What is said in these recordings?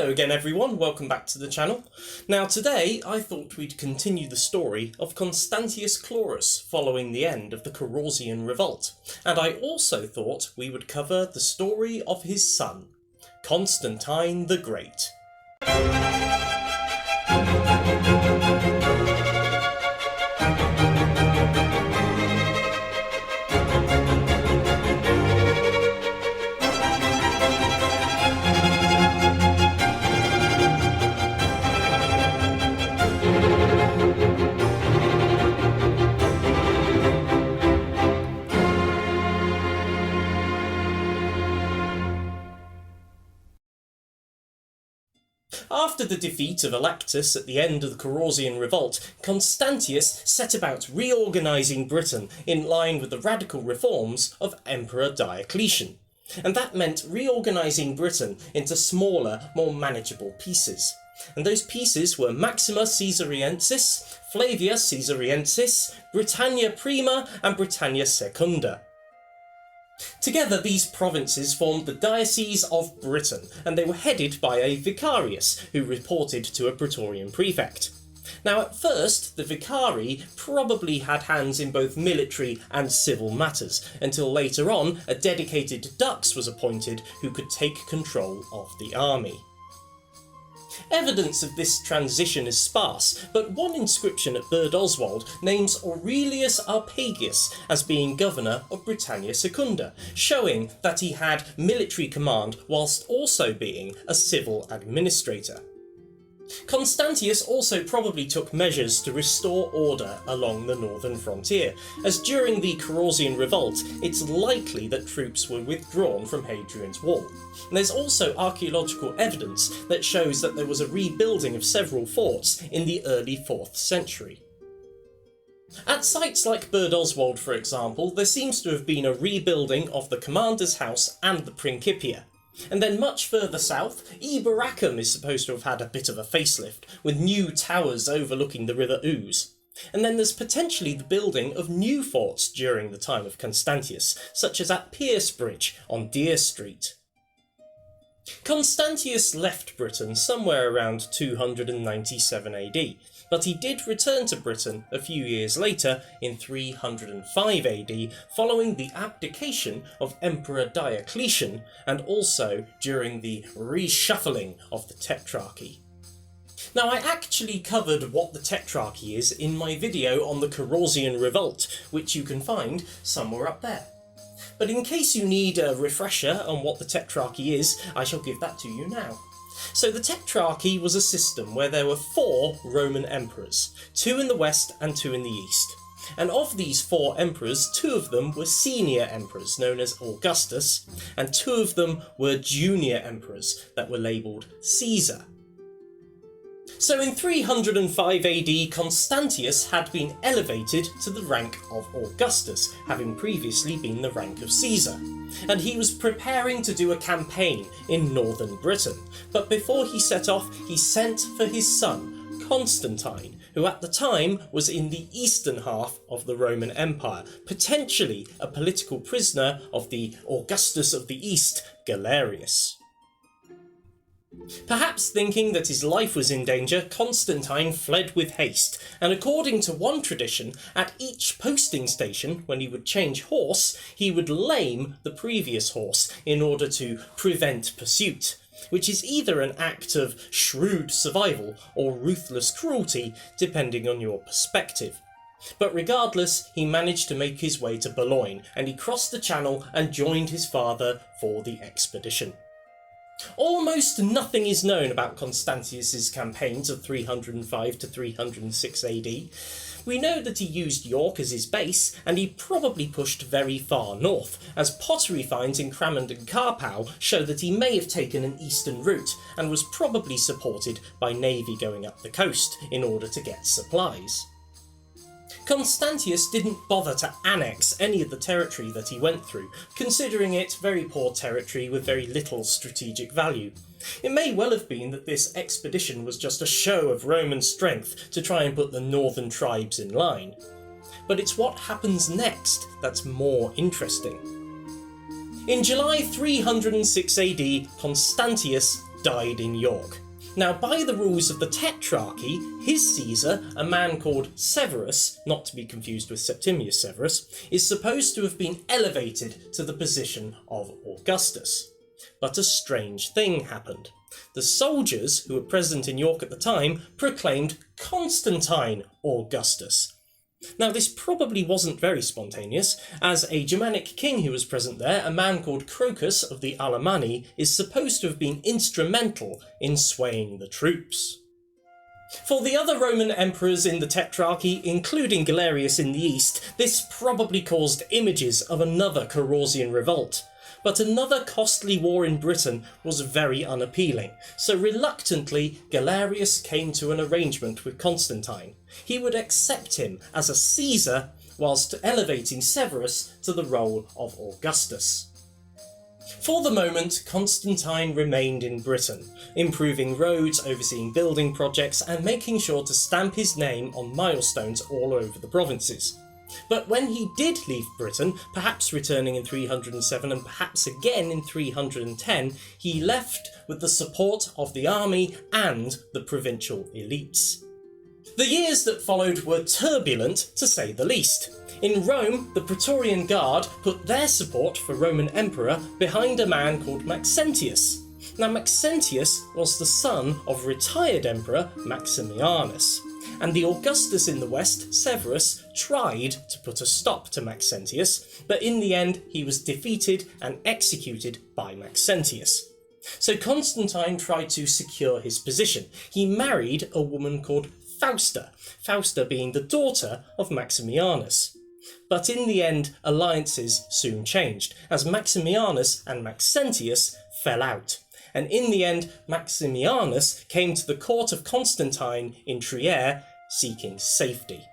Hello again everyone, welcome back to the channel. Now today I thought we'd continue the story of Constantius Chlorus following the end of the Carausian Revolt, and I also thought we would cover the story of his son, Constantine the Great. After the defeat of Alactus at the end of the Carausian Revolt, Constantius set about reorganising Britain in line with the radical reforms of Emperor Diocletian. And that meant reorganising Britain into smaller, more manageable pieces. And those pieces were Maxima Caesariensis, Flavia Caesariensis, Britannia Prima and Britannia Secunda. Together these provinces formed the Diocese of Britain, and they were headed by a vicarius who reported to a praetorian prefect. Now at first, the vicari probably had hands in both military and civil matters, until later on a dedicated dux was appointed who could take control of the army. Evidence of this transition is sparse, but one inscription at Oswald names Aurelius Arpagius as being governor of Britannia Secunda, showing that he had military command whilst also being a civil administrator. Constantius also probably took measures to restore order along the northern frontier, as during the Carausian Revolt it's likely that troops were withdrawn from Hadrian's Wall. And there's also archaeological evidence that shows that there was a rebuilding of several forts in the early 4th century. At sites like Oswald, for example, there seems to have been a rebuilding of the commander's house and the Principia. And then much further south, Eboracum is supposed to have had a bit of a facelift, with new towers overlooking the River Ouse. And then there's potentially the building of new forts during the time of Constantius, such as at Piercebridge on Deer Street. Constantius left Britain somewhere around 297 AD, but he did return to Britain a few years later in 305 AD following the abdication of Emperor Diocletian and also during the reshuffling of the Tetrarchy. Now I actually covered what the Tetrarchy is in my video on the Carausian Revolt, which you can find somewhere up there. But in case you need a refresher on what the Tetrarchy is, I shall give that to you now. So the Tetrarchy was a system where there were 4 Roman emperors, 2 in the west and 2 in the east. And of these 4 emperors, 2 of them were senior emperors known as Augustus, and 2 of them were junior emperors that were labelled Caesar. So in 305 AD, Constantius had been elevated to the rank of Augustus, having previously been the rank of Caesar, and he was preparing to do a campaign in northern Britain. But before he set off, he sent for his son, Constantine, who at the time was in the eastern half of the Roman Empire, potentially a political prisoner of the Augustus of the East, Galerius. Perhaps thinking that his life was in danger, Constantine fled with haste, and according to one tradition, at each posting station, when he would change horse, he would lame the previous horse in order to prevent pursuit, which is either an act of shrewd survival or ruthless cruelty, depending on your perspective. But regardless, he managed to make his way to Boulogne, and he crossed the Channel and joined his father for the expedition. Almost nothing is known about Constantius's campaigns of 305 to 306 AD. We know that he used York as his base, and he probably pushed very far north, as pottery finds in Cramond and Carpow show that he may have taken an eastern route, and was probably supported by navy going up the coast in order to get supplies. Constantius didn't bother to annex any of the territory that he went through, considering it very poor territory with very little strategic value. It may well have been that this expedition was just a show of Roman strength to try and put the northern tribes in line. But it's what happens next that's more interesting. In July 306 AD, Constantius died in York. Now, by the rules of the Tetrarchy, his Caesar, a man called Severus, not to be confused with Septimius Severus, is supposed to have been elevated to the position of Augustus. But a strange thing happened. The soldiers who were present in York at the time proclaimed Constantine Augustus. Now, this probably wasn't very spontaneous, as a Germanic king who was present there, a man called Crocus of the Alemanni, is supposed to have been instrumental in swaying the troops. For the other Roman emperors in the Tetrarchy, including Galerius in the east, this probably caused images of another Carausian Revolt. But another costly war in Britain was very unappealing, so reluctantly Galerius came to an arrangement with Constantine. He would accept him as a Caesar, whilst elevating Severus to the role of Augustus. For the moment, Constantine remained in Britain, improving roads, overseeing building projects, and making sure to stamp his name on milestones all over the provinces. But when he did leave Britain, perhaps returning in 307 and perhaps again in 310, he left with the support of the army and the provincial elites. The years that followed were turbulent, to say the least. In Rome, the Praetorian Guard put their support for Roman Emperor behind a man called Maxentius. Now, Maxentius was the son of retired Emperor Maximianus, and the Augustus in the west, Severus, tried to put a stop to Maxentius, but in the end he was defeated and executed by Maxentius. So Constantine tried to secure his position. He married a woman called Fausta, Fausta being the daughter of Maximianus. But in the end, alliances soon changed, as Maximianus and Maxentius fell out. And in the end, Maximianus came to the court of Constantine in Trier, seeking safety.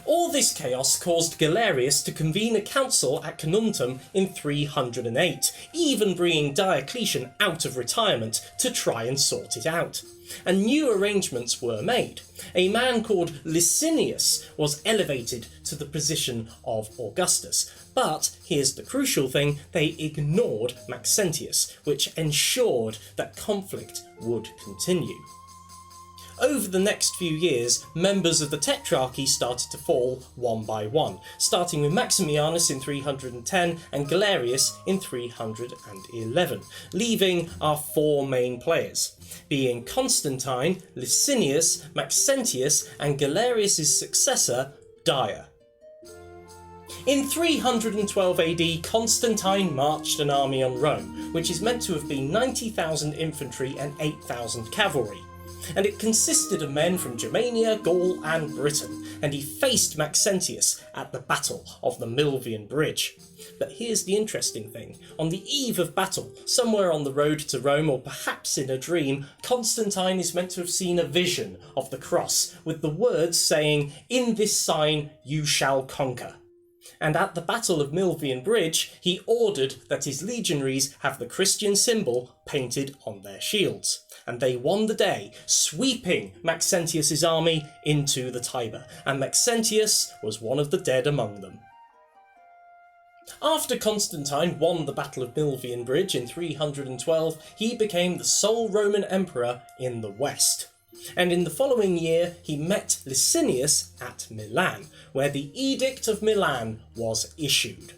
All this chaos caused Galerius to convene a council at Canuntum in 308, even bringing Diocletian out of retirement to try and sort it out. And new arrangements were made. A man called Licinius was elevated to the position of Augustus. But here's the crucial thing, they ignored Maxentius, which ensured that conflict would continue. Over the next few years, members of the Tetrarchy started to fall one by one, starting with Maximianus in 310 and Galerius in 311, leaving our four main players, being Constantine, Licinius, Maxentius, and Galerius' successor, Dia. In 312 AD, Constantine marched an army on Rome, which is meant to have been 90,000 infantry and 8,000 cavalry. And it consisted of men from Germania, Gaul and Britain, and he faced Maxentius at the Battle of the Milvian Bridge. But here's the interesting thing. On the eve of battle, somewhere on the road to Rome, or perhaps in a dream, Constantine is meant to have seen a vision of the cross, with the words saying, "In this sign you shall conquer." And at the Battle of Milvian Bridge, he ordered that his legionaries have the Christian symbol painted on their shields. And they won the day, sweeping Maxentius' army into the Tiber, and Maxentius was one of the dead among them. After Constantine won the Battle of Milvian Bridge in 312, he became the sole Roman emperor in the West. And in the following year, he met Licinius at Milan, where the Edict of Milan was issued.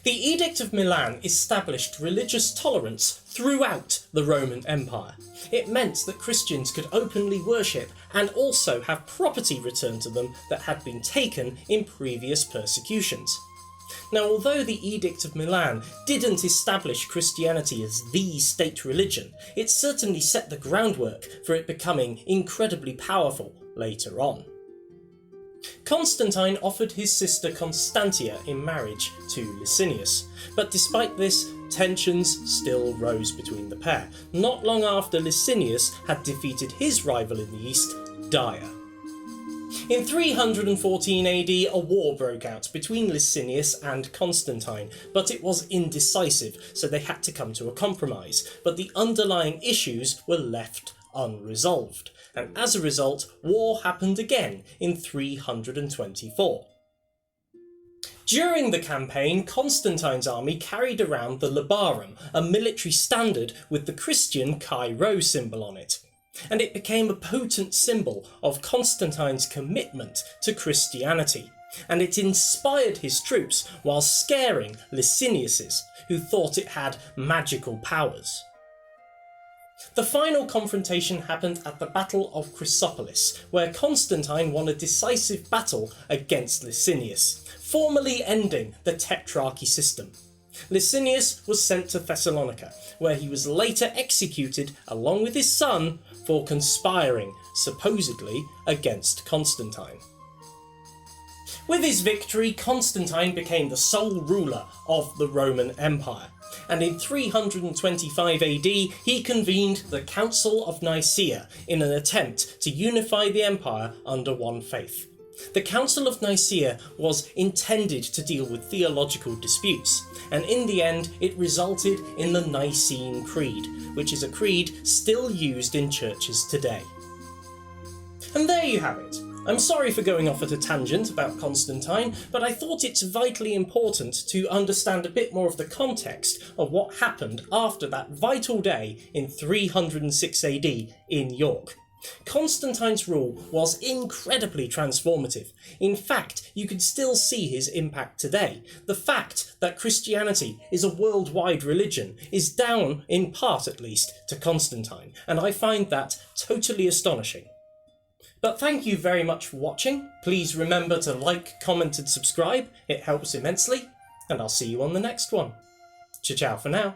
The Edict of Milan established religious tolerance throughout the Roman Empire. It meant that Christians could openly worship and also have property returned to them that had been taken in previous persecutions. Now, although the Edict of Milan didn't establish Christianity as the state religion, it certainly set the groundwork for it becoming incredibly powerful later on. Constantine offered his sister Constantia in marriage to Licinius, but despite this, tensions still rose between the pair, not long after Licinius had defeated his rival in the east, Dia. In 314 AD, a war broke out between Licinius and Constantine, but it was indecisive, so they had to come to a compromise, but the underlying issues were left unresolved, and as a result, war happened again in 324. During the campaign, Constantine's army carried around the labarum, a military standard with the Christian Chi Rho symbol on it, and it became a potent symbol of Constantine's commitment to Christianity, and it inspired his troops while scaring Licinius's, who thought it had magical powers. The final confrontation happened at the Battle of Chrysopolis, where Constantine won a decisive battle against Licinius, formally ending the Tetrarchy system. Licinius was sent to Thessalonica, where he was later executed along with his son for conspiring, supposedly, against Constantine. With his victory, Constantine became the sole ruler of the Roman Empire, and in 325 AD he convened the Council of Nicaea in an attempt to unify the empire under one faith. The Council of Nicaea was intended to deal with theological disputes, and in the end it resulted in the Nicene Creed, which is a creed still used in churches today. And there you have it. I'm sorry for going off at a tangent about Constantine, but I thought it's vitally important to understand a bit more of the context of what happened after that vital day in 306 AD in York. Constantine's rule was incredibly transformative. In fact, you can still see his impact today. The fact that Christianity is a worldwide religion is down, in part at least, to Constantine, and I find that totally astonishing. But thank you very much for watching. Please remember to like, comment and subscribe. It helps immensely. And I'll see you on the next one. Ciao for now.